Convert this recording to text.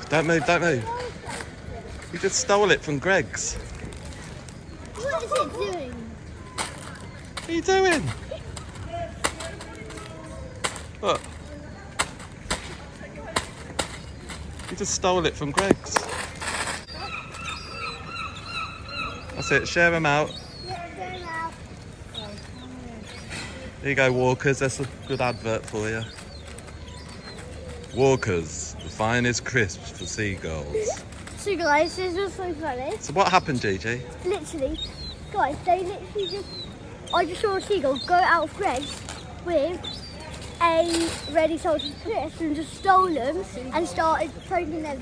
Don't move, don't move. You just stole it from Greg's. What is it doing? What are you doing? Look. You just stole it from Greg's. That's it, share them out. Here you go, Walkers. That's a good advert for you. Walkers, the finest crisps for seagulls. So guys, this was so funny. So what happened, Gigi? Literally, guys, they literally just... I just saw a seagull go out of Greg's with a ready salted crisp and just stole them and started throwing them.